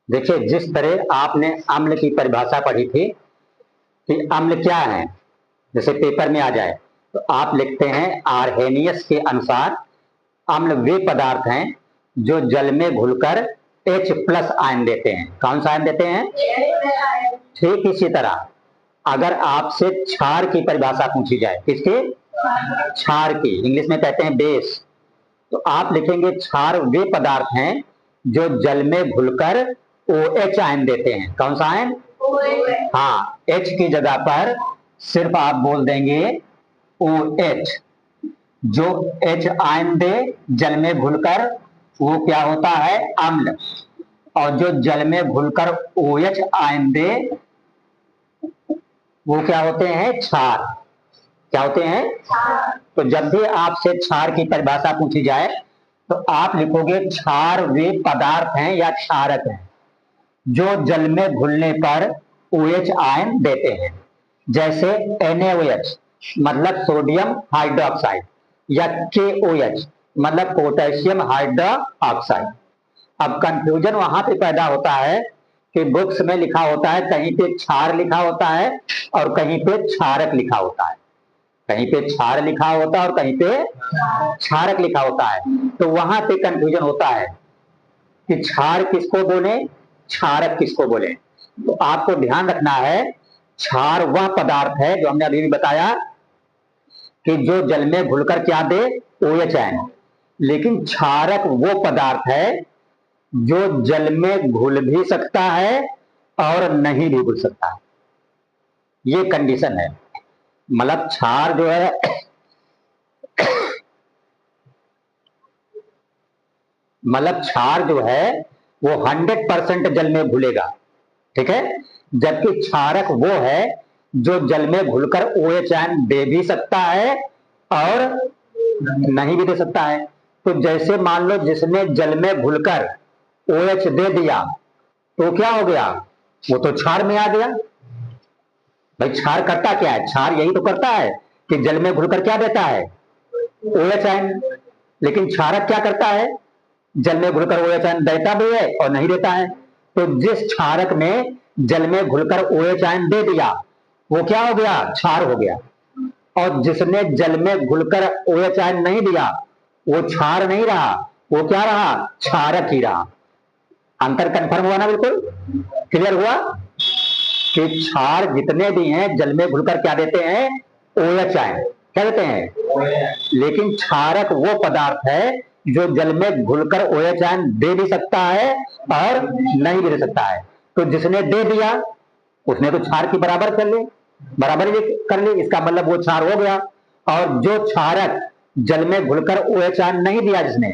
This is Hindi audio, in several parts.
देखिए, जिस तरह आपने अम्ल की परिभाषा पढ़ी थी कि अम्ल क्या है, जैसे पेपर में आ जाए तो आप लिखते हैं आर्हेनियस के अनुसार अम्ल वे पदार्थ हैं जो जल में घुलकर H+ आयन देते हैं। कौन सा आयन देते हैं? ठीक इसी तरह अगर आपसे क्षार की परिभाषा पूछी जाए, किसकी? क्षार की, इंग्लिश में कहते हैं बेस, तो आप लिखेंगे क्षार वे पदार्थ हैं जो जल में घुलकर OH आयन देते हैं। कौन सा आयन? हाँ, H की जगह पर सिर्फ आप बोल देंगे OH। जो H आयन दे जल में घुलकर वो क्या होता है? अम्ल। और जो जल में घुलकर OH आयन दे वो क्या होते हैं? क्षार। क्या होते हैं? तो जब भी आपसे क्षार की परिभाषा पूछी जाए तो आप लिखोगे क्षार वे पदार्थ हैं या क्षारक हैं जो जल में घुलने पर OH आयन देते हैं। जैसे NaOH मतलब सोडियम हाइड्रोक्साइड या KOH मतलब पोटेशियम हाइड्रोक्साइड। अब कंफ्यूजन वहां पे पैदा होता है कि बुक्स में लिखा होता है, कहीं पे क्षार लिखा होता है और कहीं पे क्षारक लिखा होता है, कहीं पे क्षार लिखा होता है और कहीं पे क्षारक लिखा होता है। तो वहां पे कंफ्यूजन होता है कि क्षार किसको बोले, क्षारक किसको बोले। तो आपको ध्यान रखना है क्षार वह पदार्थ है जो हमने अभी भी बताया कि जो जल में घुलकर क्या दे? OH ion. लेकिन क्षारक वो पदार्थ है जो जल में घुल भी सकता है और नहीं भी घुल सकता है। ये कंडीशन है। मतलब क्षार जो है मतलब क्षार जो है वो 100% जल में घुलेगा, ठीक है, जबकि क्षारक वो है जो जल में घुलकर OH आयन दे भी सकता है और नहीं भी दे सकता है। तो जैसे मान लो जिसने जल में घुलकर OH दे दिया तो क्या हो गया? वो तो क्षार में आ गया। भाई क्षार करता क्या है? क्षार यही तो करता है कि जल में घुलकर क्या देता है? OH ion. लेकिन क्षारक क्या करता है? जल में घुलकर OH आयन देता भी है और नहीं देता है। तो जिस क्षारक ने जल में घुलकर OH आयन दे दिया वो क्या हो गया? क्षार हो गया। और जिसने जल में घुलकर OH आयन नहीं दिया वो क्षार नहीं रहा, वो क्या रहा? क्षारक ही रहा। अंतर कंफर्म हुआ ना? बिल्कुल क्लियर हुआ कि क्षार जितने भी हैं जल में घुलकर क्या देते हैं? OH ion. क्या देते हैं? लेकिन क्षारक वो पदार्थ है जो जल में घुलकर OH आयन दे भी सकता है और नहीं भी दे सकता है। तो जिसने दे दिया उसने तो क्षार की बराबर कर ली, बराबर कर ली, इसका मतलब वो क्षार हो गया। और जो क्षारक जल में घुलकर OH आयन नहीं दिया जिसने,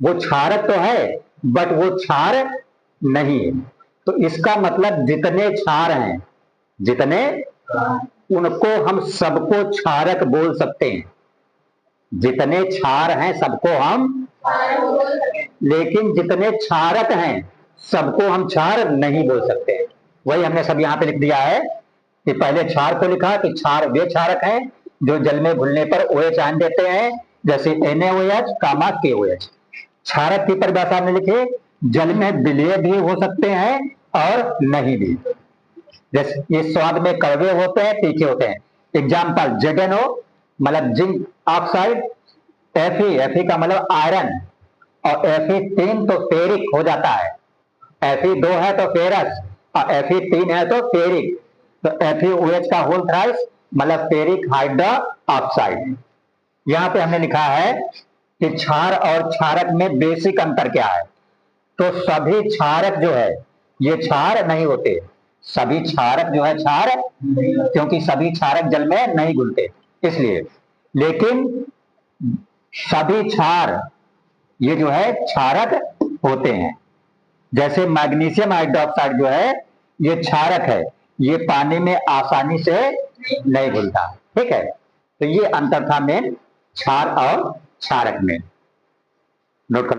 वो क्षारक तो है बट वो क्षार नहीं है। तो इसका मतलब जितने क्षार हैं, जितने, उनको हम सबको क्षारक बोल सकते हैं। जितने क्षार हैं सबको हम, लेकिन जितने क्षारक हैं सबको हम क्षार नहीं बोल सकते। वही हमने सब यहां पे लिख दिया है कि पहले क्षार को लिखा कि क्षार वे क्षारक हैं जो जल में घुलने पर OH आयन देते हैं, जैसे NaOH, KOH। क्षारक की परिभाषा हमने लिखे जल में विलय भी हो सकते हैं और नहीं भी। जैसे ये स्वाद में कड़वे होते हैं, तीखे होते हैं। एग्जाम्पल ZnO मतलब जिंक ऑक्साइड, Fe का मतलब आयरन, और Fe3 तो फेरिक हो जाता है, Fe2 है तो फेरस और Fe3 है तो फेरिक। तो FeOH का होल थ्राइस मतलब फेरिक हाइड्रो ऑक्साइड। यहां पे हमने लिखा है कि क्षार और क्षारक में बेसिक अंतर क्या है। तो सभी क्षारक जो है ये क्षार नहीं होते, सभी क्षारक जो है क्षार, क्योंकि सभी क्षारक जल में नहीं घुलते इसलिए। लेकिन सभी क्षार ये जो है क्षारक होते हैं। जैसे मैग्नीशियम हाइड्रोक्साइड जो है ये क्षारक है, ये पानी में आसानी से नहीं घुलता, ठीक है। तो ये अंतर था मेन क्षार और क्षारक में। नोट कर